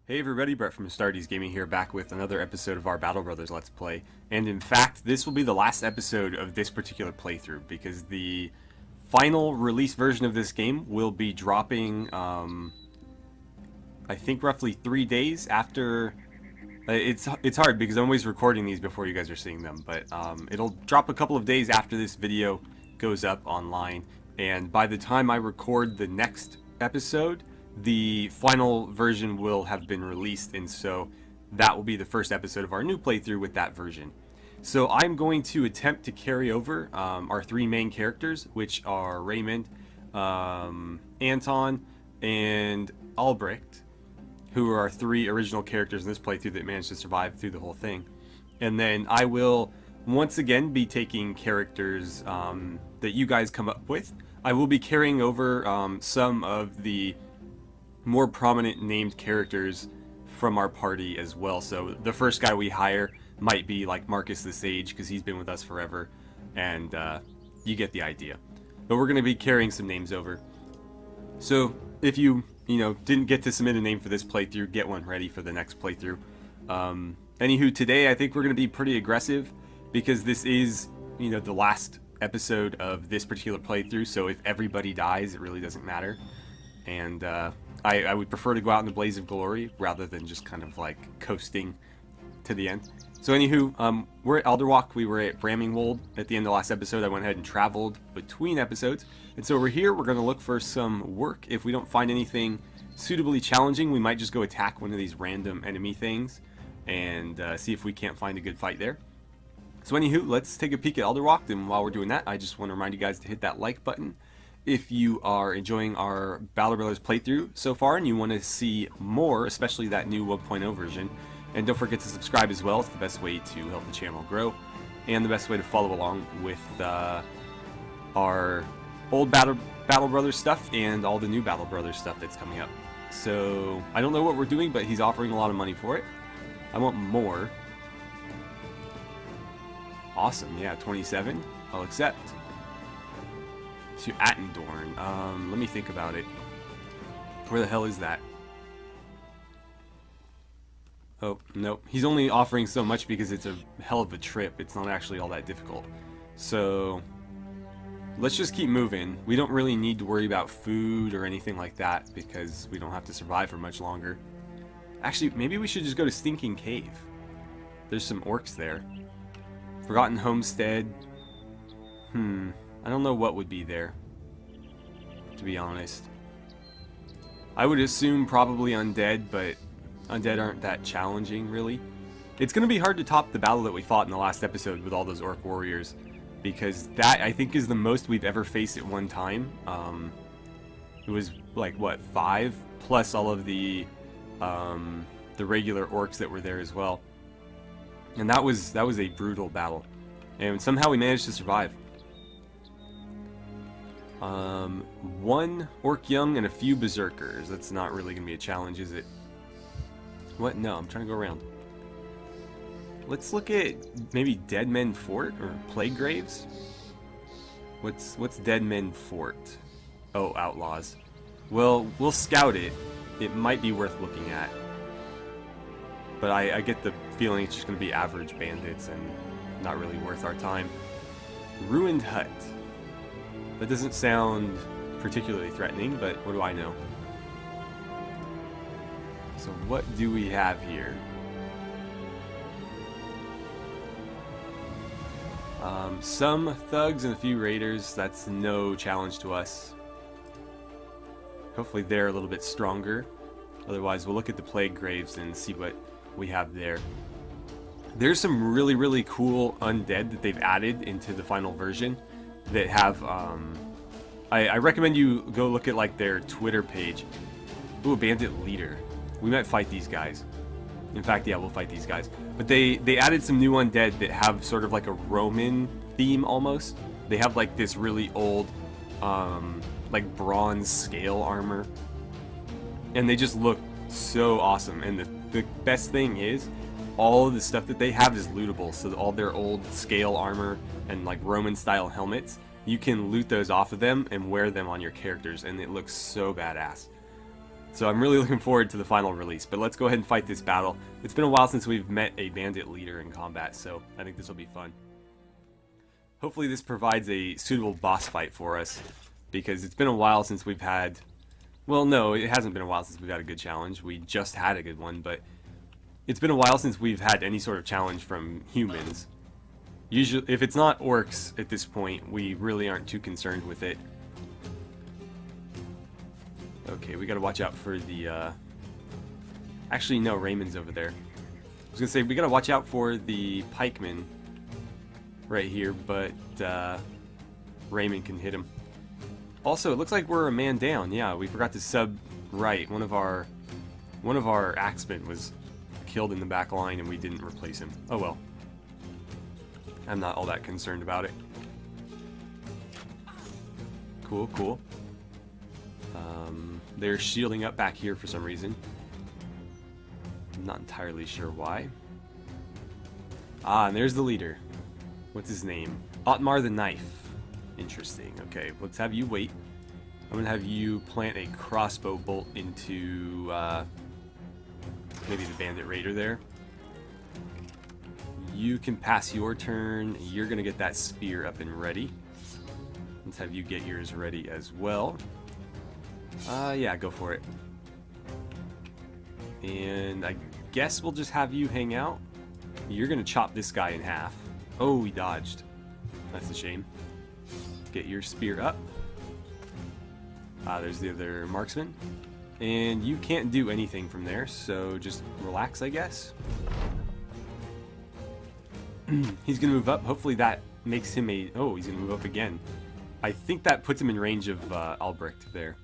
Hey everybody, Brett from AstartesGaming here, back with another episode of our Battle Brothers Let's Play. And in fact, this will be the last episode of this particular playthrough, because the final release version of this game will be dropping, I think roughly 3 days after... It's hard because I'm always recording these before you guys are seeing them, but it'll drop a couple of days after this video goes up online. And by the time I record the next episode, the final version will have been released, and so that will be the first episode of our new playthrough with that version. So I'm going to attempt to carry over our three main characters, which are Raymond, Anton, and Albrecht, who are our three original characters in this playthrough that managed to survive through the whole thing. And then I will once again be taking characters that you guys come up with. I will be carrying over some of the more prominent named characters from our party as well. So the first guy we hire might be like Marcus the Sage, because he's been with us forever, and you get the idea. But we're going to be carrying some names over. So if you didn't get to submit a name for this playthrough, get one ready for the next playthrough. Anywho, today I think we're going to be pretty aggressive, because this is the last episode of this particular playthrough. So if everybody dies, it really doesn't matter. And I would prefer to go out in the blaze of glory rather than just kind of like coasting to the end. So anywho, we're at Elderwalk. We were at Bramingwold at the end of the last episode. I went ahead and traveled between episodes. And so we're here. We're going to look for some work. If we don't find anything suitably challenging, we might just go attack one of these random enemy things and see if we can't find a good fight there. So anywho, let's take a peek at Elderwalk. And while we're doing that, I just want to remind you guys to hit that like button if you are enjoying our Battle Brothers playthrough so far and you want to see more, especially that new 1.0 version. And don't forget to subscribe as well. It's the best way to help the channel grow, and the best way to follow along with our old Battle Brothers stuff and all the new Battle Brothers stuff that's coming up. So I don't know what we're doing, but he's offering a lot of money for it. I want more. Awesome, yeah, 27. I'll accept. To Attendorn. Let me think about it. Where the hell is that? Oh, nope. He's only offering so much because it's a hell of a trip. It's not actually all that difficult. So let's just keep moving. We don't really need to worry about food or anything like that because we don't have to survive for much longer. Actually, maybe we should just go to Stinking Cave. There's some orcs there. Forgotten Homestead. I don't know what would be there, to be honest. I would assume probably Undead, but Undead aren't that challenging, really. It's going to be hard to top the battle that we fought in the last episode with all those orc warriors, because that, I think, is the most we've ever faced at one time. It was, like, what, 5? Plus all of the regular orcs that were there as well. And that was a brutal battle. And somehow we managed to survive. One Orc Young and a few Berserkers. That's not really going to be a challenge, is it? What? No, I'm trying to go around. Let's look at maybe Dead Men Fort or Plague Graves. What's Dead Men Fort? Oh, Outlaws. Well, we'll scout it. It might be worth looking at. But I get the feeling it's just going to be average bandits and not really worth our time. Ruined Hut. That doesn't sound particularly threatening, but what do I know? So what do we have here? Some thugs and a few raiders. That's no challenge to us. Hopefully they're a little bit stronger. Otherwise, we'll look at the Plague Graves and see what we have there. There's some really, really cool undead that they've added into the final version that have, I recommend you go look at like their Twitter page. Ooh, a bandit leader. We might fight these guys. In fact, yeah, we'll fight these guys. But they added some new undead that have sort of like a Roman theme almost. They have like this really old, like bronze scale armor. And they just look so awesome. And the best thing is, all of the stuff that they have is lootable. So all their old scale armor and like Roman style helmets, you can loot those off of them and wear them on your characters, and it looks so badass. So I'm really looking forward to the final release. But let's go ahead and fight this battle. It's been a while since we've met a bandit leader in combat, so I think this will be fun. Hopefully this provides a suitable boss fight for us, because it's been a while since we've had... Well, no, it hasn't been a while since we've had a good challenge. We just had a good one, but it's been a while since we've had any sort of challenge from humans. Usually, if it's not orcs at this point, we really aren't too concerned with it. Okay, we gotta watch out for the, Actually, no, Raymond's over there. I was gonna say, we gotta watch out for the pikeman right here, but, Raymond can hit him. Also, it looks like we're a man down. Yeah, we forgot to sub right. One of our axemen was killed in the back line, and we didn't replace him. Oh well. I'm not all that concerned about it. Cool, cool. They're shielding up back here for some reason. I'm not entirely sure why. Ah, and there's the leader. What's his name? Ottmar the Knife. Interesting. Okay, let's have you wait. I'm gonna have you plant a crossbow bolt into maybe the bandit raider there. You can pass your turn. You're gonna get that spear up and ready. Let's have you get yours ready as well. Yeah, go for it. And I guess we'll just have you hang out. You're gonna chop this guy in half. Oh, he dodged. That's a shame. Get your spear up. There's the other marksman. And you can't do anything from there, so just relax, I guess. He's gonna move up. Hopefully that makes him a... Oh, he's gonna move up again. I think that puts him in range of Albrecht there.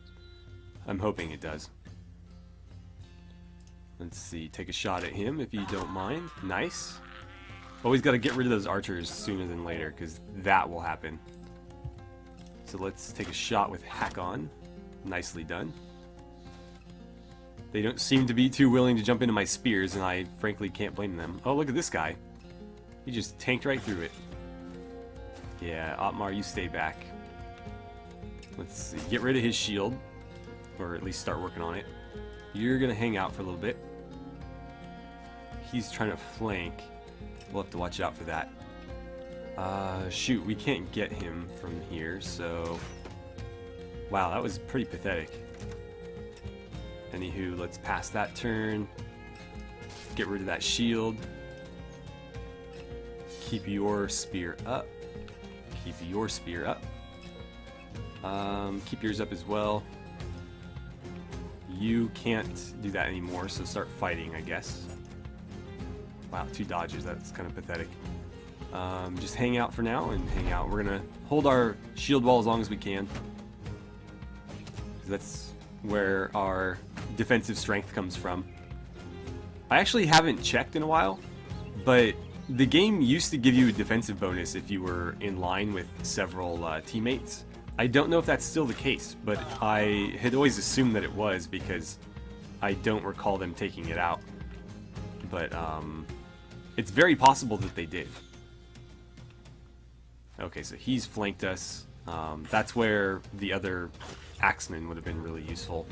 I'm hoping it does. Let's see. Take a shot at him if you don't mind. Nice. Always got to get rid of those archers sooner than later, because that will happen. So let's take a shot with Hakon. Nicely done. They don't seem to be too willing to jump into my spears, and I frankly can't blame them. Oh, look at this guy. He just tanked right through it. Yeah, Ottmar, you stay back. Let's see. Get rid of his shield. Or at least start working on it. You're going to hang out for a little bit. He's trying to flank. We'll have to watch out for that. Shoot, we can't get him from here, so... Wow, that was pretty pathetic. Anywho, let's pass that turn. Get rid of that shield. Keep your spear up. Keep your spear up. Keep yours up as well. You can't do that anymore, so start fighting, I guess. Wow, 2 dodges. That's kind of pathetic. Just hang out for now and hang out. We're going to hold our shield wall as long as we can. That's where our defensive strength comes from. I actually haven't checked in a while, but the game used to give you a defensive bonus if you were in line with several teammates. I don't know if that's still the case, but I had always assumed that it was because I don't recall them taking it out. But it's very possible that they did. Okay, so he's flanked us. That's where the other axeman would have been really useful.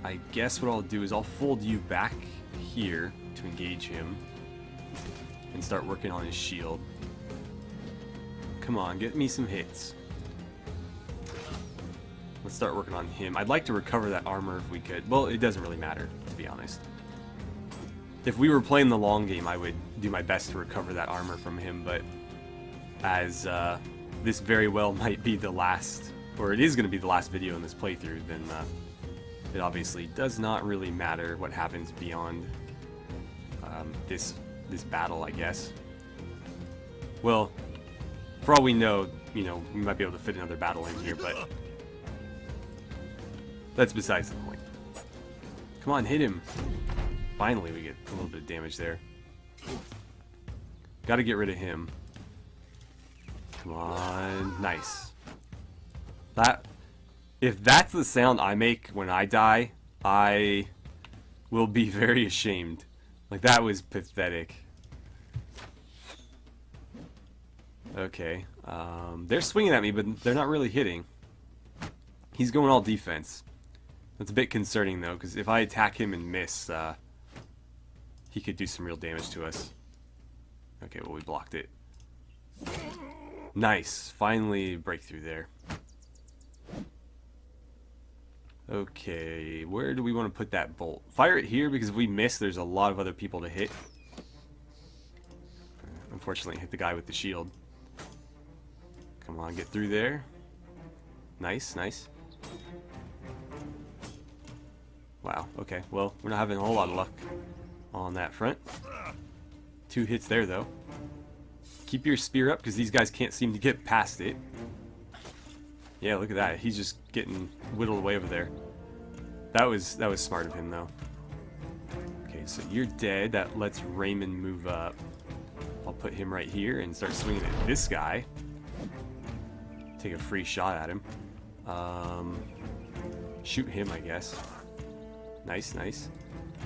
I guess what I'll do is I'll fold you back here to engage him. And start working on his shield. Come on, get me some hits. Let's start working on him. I'd like to recover that armor if we could. Well, it doesn't really matter, to be honest. If we were playing the long game, I would do my best to recover that armor from him, but as this very well might be the last, or it is going to be the last video in this playthrough, then it obviously does not really matter what happens beyond this battle, I guess. Well, for all we know, we might be able to fit another battle in here, but that's besides the point. Come on, hit him. Finally, we get a little bit of damage there. Got to get rid of him. Come on, nice. If that's the sound I make when I die, I will be very ashamed. Like, that was pathetic. Okay. They're swinging at me, but they're not really hitting. He's going all defense. That's a bit concerning, though, because if I attack him and miss, he could do some real damage to us. Okay, well, we blocked it. Nice. Finally, breakthrough there. Okay, where do we want to put that bolt? Fire it here, because if we miss, there's a lot of other people to hit. Unfortunately, hit the guy with the shield. Come on, get through there. Nice, nice. Wow, okay, well, we're not having a whole lot of luck on that front. 2 hits there, though. Keep your spear up, because these guys can't seem to get past it. Yeah, look at that. He's just getting whittled away over there. That was smart of him, though. Okay, so you're dead. That lets Raymond move up. I'll put him right here and start swinging at this guy. Take a free shot at him. Shoot him, I guess. Nice, nice.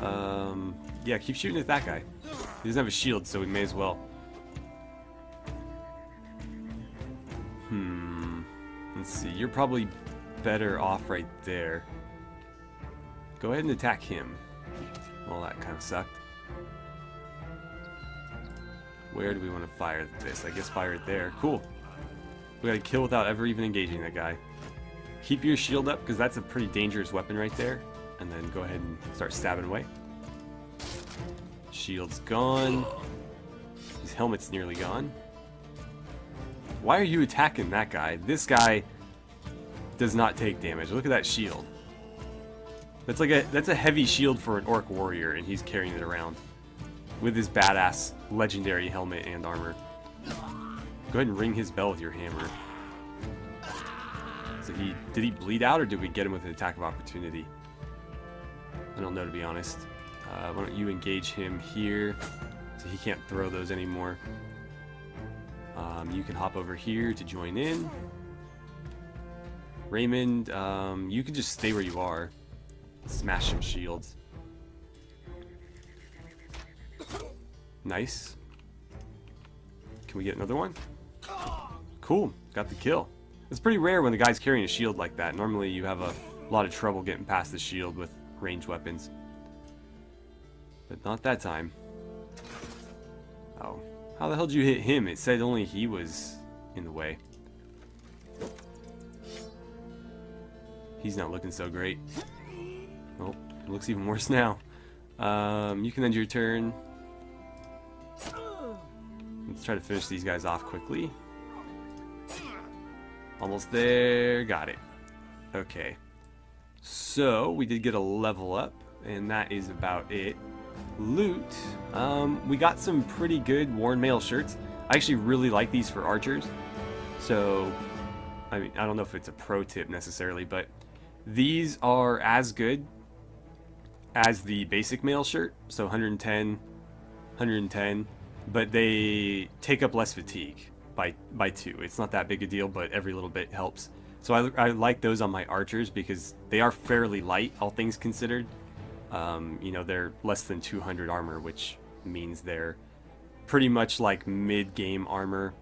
Yeah, keep shooting at that guy. He doesn't have a shield, so we may as well. Let's see. You're probably better off right there. Go ahead and attack him. Well, that kind of sucked. Where do we want to fire this? I guess fire it there. Cool. We got to kill without ever even engaging that guy. Keep your shield up, because that's a pretty dangerous weapon right there. And then go ahead and start stabbing away. Shield's gone. His helmet's nearly gone. Why are you attacking that guy? This guy does not take damage. Look at that shield. That's a heavy shield for an orc warrior, and he's carrying it around with his badass legendary helmet and armor. Go ahead and ring his bell with your hammer. So did he bleed out, or did we get him with an attack of opportunity? I don't know, to be honest. Why don't you engage him here, so he can't throw those anymore. You can hop over here to join in. Raymond, you can just stay where you are. Smash some shields. Nice. Can we get another one? Cool, got the kill. It's pretty rare when the guy's carrying a shield like that. Normally you have a lot of trouble getting past the shield with ranged weapons. But not that time. Oh. How the hell did you hit him? It said only he was in the way. He's not looking so great. Oh, it looks even worse now. You can end your turn. Let's try to finish these guys off quickly. Almost there. Got it. Okay. So, we did get a level up, and that is about it. Loot. We got some pretty good worn mail shirts. I actually really like these for archers. So, I mean, I don't know if it's a pro tip necessarily, but these are as good as the basic mail shirt. So 110, 110, but they take up less fatigue by 2. It's not that big a deal, but every little bit helps. So I like those on my archers because they are fairly light, all things considered. You know, they're less than 200 armor, which means they're pretty much like mid-game armor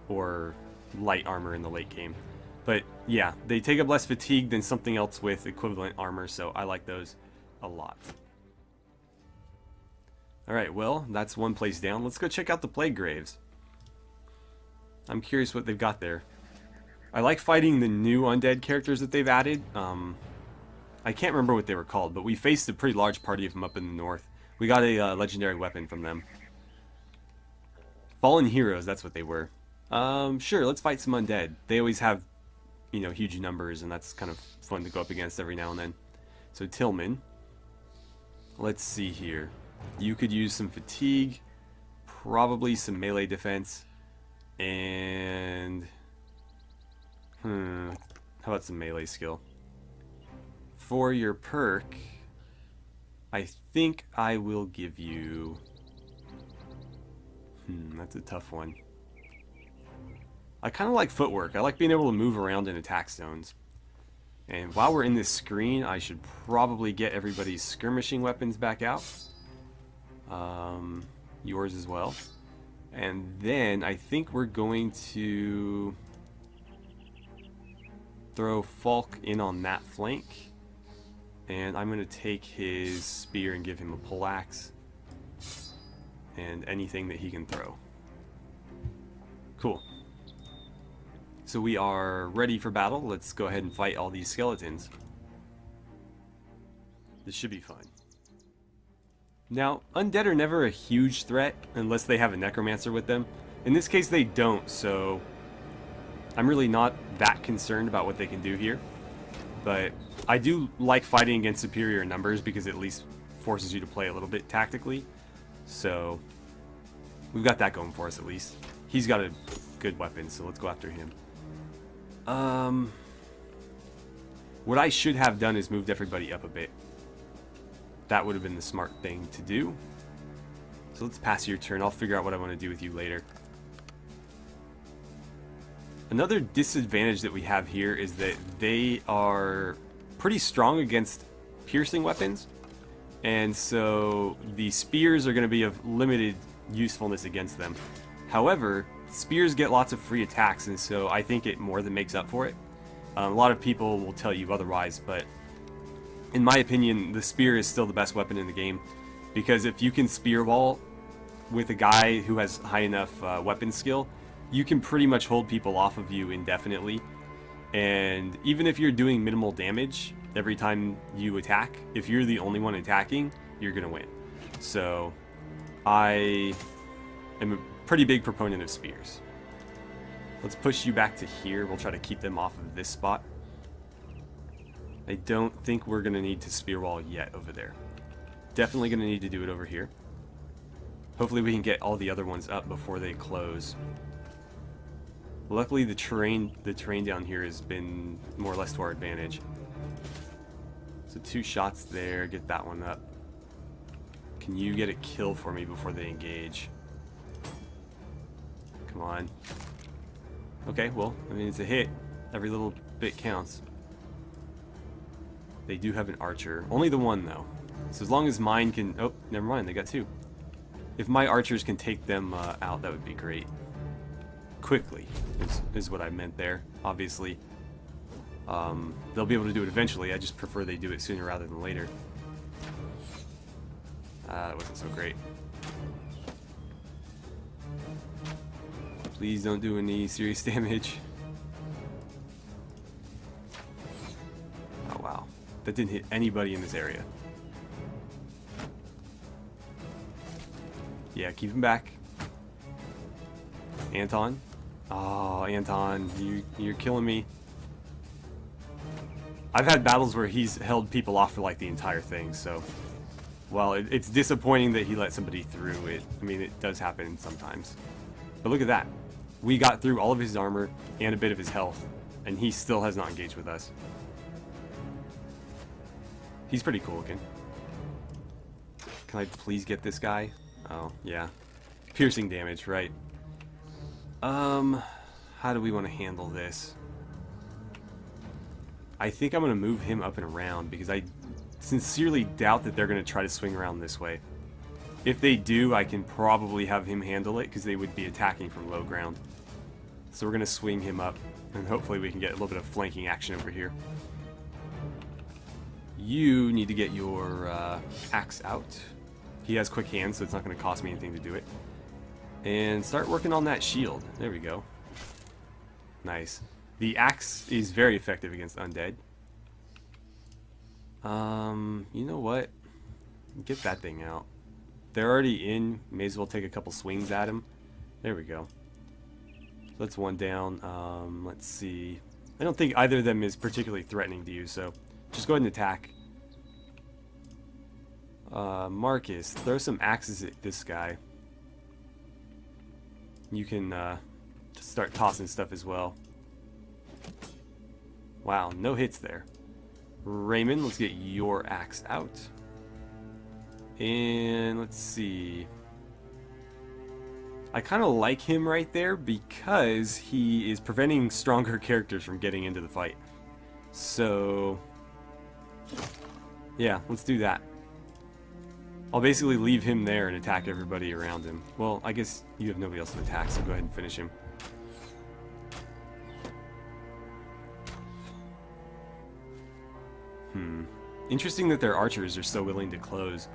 or light armor in the late game. But yeah, they take up less fatigue than something else with equivalent armor, so I like those a lot. Alright, well, that's one place down. Let's go check out the Plague Graves. I'm curious what they've got there. I like fighting the new Undead characters that they've added. I can't remember what they were called, but we faced a pretty large party of them up in the north. We got a legendary weapon from them. Fallen Heroes, that's what they were. Sure, let's fight some Undead. They always have, you know, huge numbers, and that's kind of fun to go up against every now and then. So Tillman. Let's see here. You could use some fatigue, probably some melee defense, and how about some melee skill? For your perk, I think I will give you... that's a tough one. I kind of like footwork. I like being able to move around in attack zones. And while we're in this screen, I should probably get everybody's skirmishing weapons back out. Yours as well. And then I think we're going to throw Falk in on that flank. And I'm going to take his spear and give him a poleaxe. And anything that he can throw. Cool. So we are ready for battle. Let's go ahead and fight all these skeletons. This should be fun. Now, undead are never a huge threat unless they have a necromancer with them. In this case, they don't, so I'm really not that concerned about what they can do here. But I do like fighting against superior numbers because it at least forces you to play a little bit tactically. So we've got that going for us at least. He's got a good weapon, so let's go after him. What I should have done is moved everybody up a bit. That would have been the smart thing to do. So let's pass your turn. I'll figure out what I want to do with you later. Another disadvantage that we have here is that they are pretty strong against piercing weapons. And so the spears are going to be of limited usefulness against them. However, spears get lots of free attacks, and so I think it more than makes up for it. A lot of people will tell you otherwise, but in my opinion, the spear is still the best weapon in the game, because if you can spear wall with a guy who has high enough weapon skill, you can pretty much hold people off of you indefinitely. And even if you're doing minimal damage every time you attack, if you're the only one attacking, you're gonna win. So I am a pretty big proponent of spears. Let's push you back to here. We'll try to keep them off of this spot. I don't think we're going to need to spear wall yet over there. Definitely going to need to do it over here. Hopefully we can get all the other ones up before they close. Luckily the terrain down here has been more or less to our advantage. So 2 shots there, get that one up. Can you get a kill for me before they engage? Come on. Okay, well, I mean, it's a hit. Every little bit counts. They do have an archer. Only the one, though. So as long as mine can... Oh, never mind, they got 2. If my archers can take them out, that would be great. Quickly, is what I meant there, obviously. They'll be able to do it eventually. I just prefer they do it sooner rather than later. That wasn't so great. Please don't do any serious damage. Oh wow, that didn't hit anybody in this area. Yeah, keep him back. Anton. Oh, Anton, you're killing me. I've had battles where he's held people off for like the entire thing, so while it's disappointing that he let somebody through it, I mean, it does happen sometimes. But look at that. We got through all of his armor and a bit of his health, and he still has not engaged with us. He's pretty cool looking. Can I please get this guy? Oh, yeah. Piercing damage, right. How do we want to handle this? I think I'm going to move him up and around because I sincerely doubt that they're going to try to swing around this way. If they do, I can probably have him handle it because they would be attacking from low ground. So we're going to swing him up and hopefully we can get a little bit of flanking action over here. You need to get your axe out. He has quick hands, so it's not going to cost me anything to do it. And start working on that shield. There we go. Nice. The axe is very effective against undead. You know what? Get that thing out. They're already in. May as well take a couple swings at him. There we go. So that's one down. Let's see. I don't think either of them is particularly threatening to you, so just go ahead and attack. Marcus, throw some axes at this guy. You can start tossing stuff as well. Wow, no hits there. Raymond, let's get your axe out. And let's see. I kind of like him right there because he is preventing stronger characters from getting into the fight. So, yeah, let's do that. I'll basically leave him there and attack everybody around him. Well, I guess you have nobody else to attack, so go ahead and finish him. Interesting that their archers are so willing to close.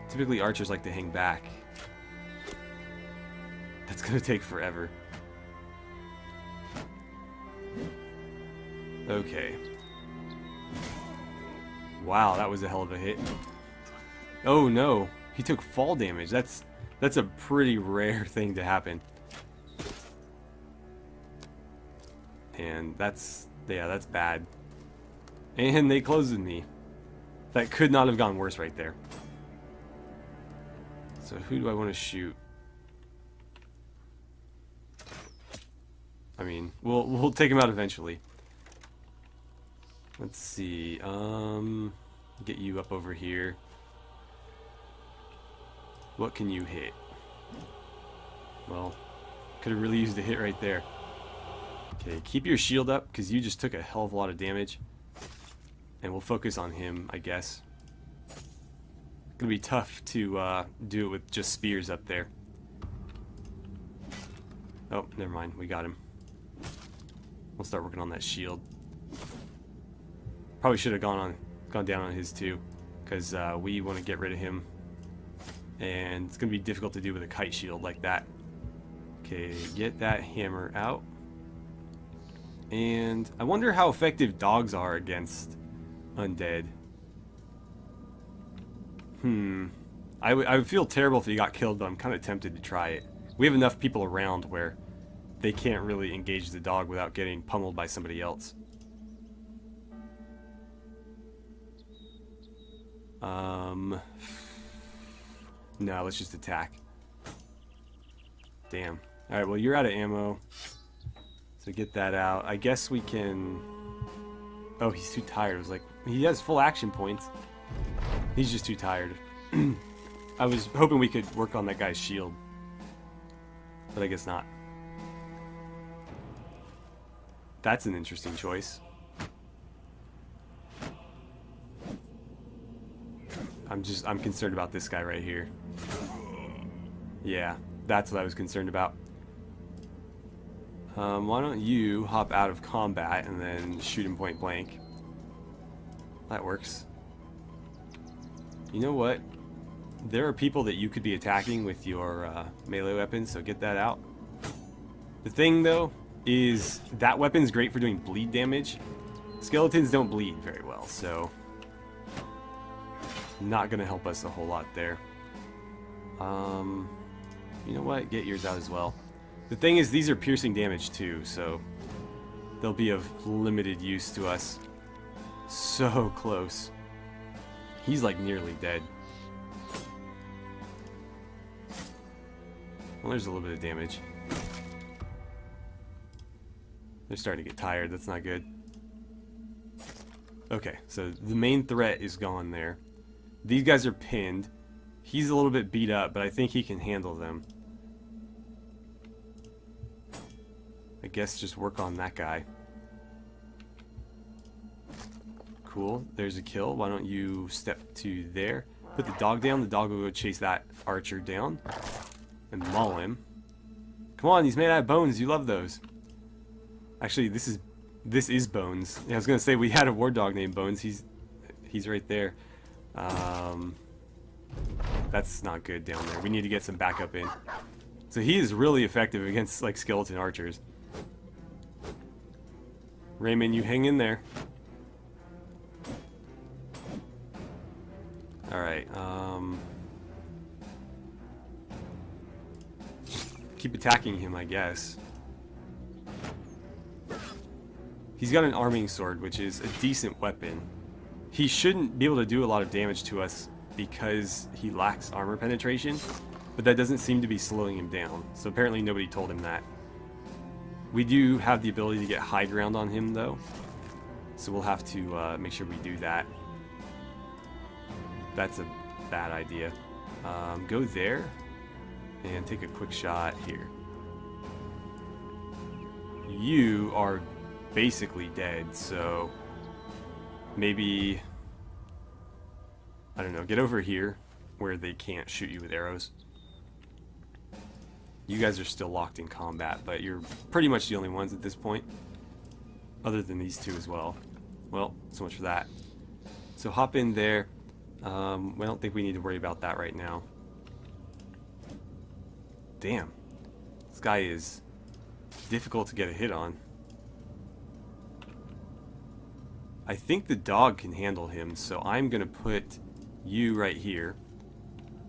Typically archers like to hang back. That's gonna take forever. Okay. Wow, that was a hell of a hit. Oh no, he took fall damage. That's a pretty rare thing to happen. And that's bad. And they closed with me. That could not have gone worse right there. So who do I want to shoot? I mean, we'll take him out eventually. Let's see. Get you up over here. What can you hit? Well, could have really used a hit right there. Okay, keep your shield up because you just took a hell of a lot of damage. And we'll focus on him, I guess. Gonna be tough to do it with just spears up there. Oh, never mind. We got him. We'll start working on that shield. Probably should have gone down on his too, because we want to get rid of him. And it's gonna be difficult to do with a kite shield like that. Okay, get that hammer out. And I wonder how effective dogs are against Undead. I would feel terrible if he got killed, but I'm kind of tempted to try it. We have enough people around where they can't really engage the dog without getting pummeled by somebody else. No, let's just attack. Damn. Alright, well, you're out of ammo. So get that out. I guess we can... Oh, he's too tired. I was like, he has full action points. He's just too tired. I was hoping we could work on that guy's shield. But I guess not. That's an interesting choice. I'm concerned about this guy right here. Yeah, that's what I was concerned about. Why don't you hop out of combat and then shoot him point blank? That works. You know what? There are people that you could be attacking with your melee weapon, so get that out. The thing, though, is that weapon's great for doing bleed damage. Skeletons don't bleed very well, so... not gonna help us a whole lot there. You know what? Get yours out as well. The thing is, these are piercing damage too, so they'll be of limited use to us. So close. He's like nearly dead. Well, there's a little bit of damage. They're starting to get tired. That's not good. Okay, so the main threat is gone there. These guys are pinned. He's a little bit beat up, but I think he can handle them. I guess just work on that guy. Cool, there's a kill. Why don't you step to there? Put the dog down. The dog will go chase that archer down and maul him. Come on, he's made out of bones. You love those. Actually, this is Bones. Yeah, I was gonna say we had a war dog named Bones. He's right there. That's not good down there. We need to get some backup in. So he is really effective against like skeleton archers. Raymond, you hang in there. Alright, keep attacking him, I guess. He's got an arming sword, which is a decent weapon. He shouldn't be able to do a lot of damage to us because he lacks armor penetration, but that doesn't seem to be slowing him down. So apparently nobody told him that. We do have the ability to get high ground on him, though, so we'll have to make sure we do that. That's a bad idea. Go there and take a quick shot here. You are basically dead, so maybe, I don't know, get over here where they can't shoot you with arrows. You guys are still locked in combat, but you're pretty much the only ones at this point. Other than these two as well. Well, so much for that. So hop in there. I don't think we need to worry about that right now. Damn. This guy is difficult to get a hit on. I think the dog can handle him, so I'm going to put you right here.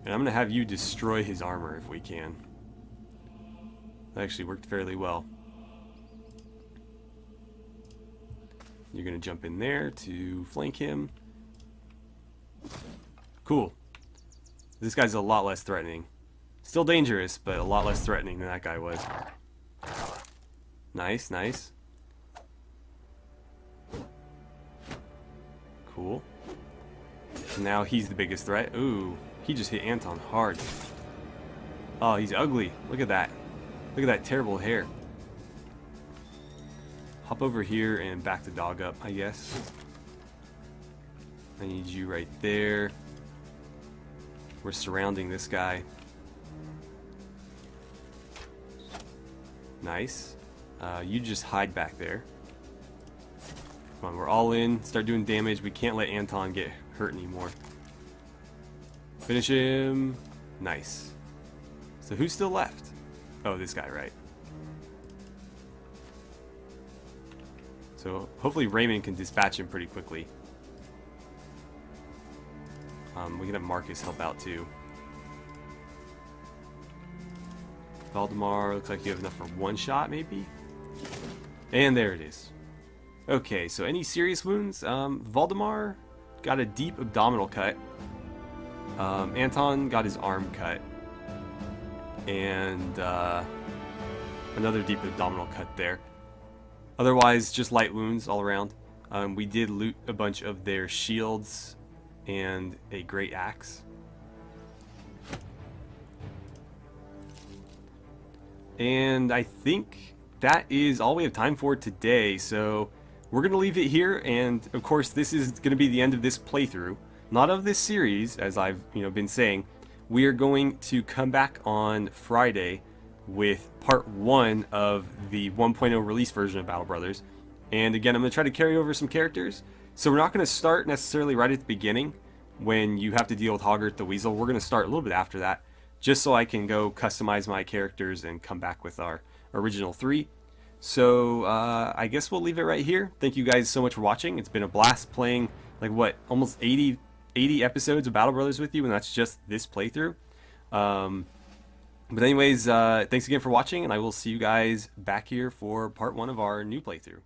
And I'm going to have you destroy his armor if we can. That actually worked fairly well. You're going to jump in there to flank him. Cool. This guy's a lot less threatening. Still dangerous, but a lot less threatening than that guy was. Nice, nice. Cool. Now he's the biggest threat. Ooh, he just hit Anton hard. Oh, he's ugly. Look at that. Look at that terrible hair. Hop over here and back the dog up, I guess. I need you right there. We're surrounding this guy. Nice. You just hide back there. Come on, we're all in. Start doing damage. We can't let Anton get hurt anymore. Finish him. Nice. So who's still left? Oh, this guy, right. So hopefully Raymond can dispatch him pretty quickly. We can have Marcus help out too. Valdemar, looks like you have enough for one shot maybe? And there it is. Okay, so any serious wounds? Valdemar got a deep abdominal cut. Anton got his arm cut. And another deep abdominal cut there. Otherwise, just light wounds all around. We did loot a bunch of their shields and a great axe. And I think that is all we have time for today, so we're going to leave it here, and of course this is going to be the end of this playthrough. Not of this series, as I've been saying. We are going to come back on Friday with part 1 of the 1.0 release version of Battle Brothers. And again, I'm going to try to carry over some characters. So we're not going to start necessarily right at the beginning when you have to deal with Hoggart the Weasel. We're going to start a little bit after that, just so I can go customize my characters and come back with our original 3. So I guess we'll leave it right here. Thank you guys so much for watching. It's been a blast playing like what, almost 80 episodes of Battle Brothers with you, and that's just this playthrough. But anyways, thanks again for watching, and I will see you guys back here for part 1 of our new playthrough.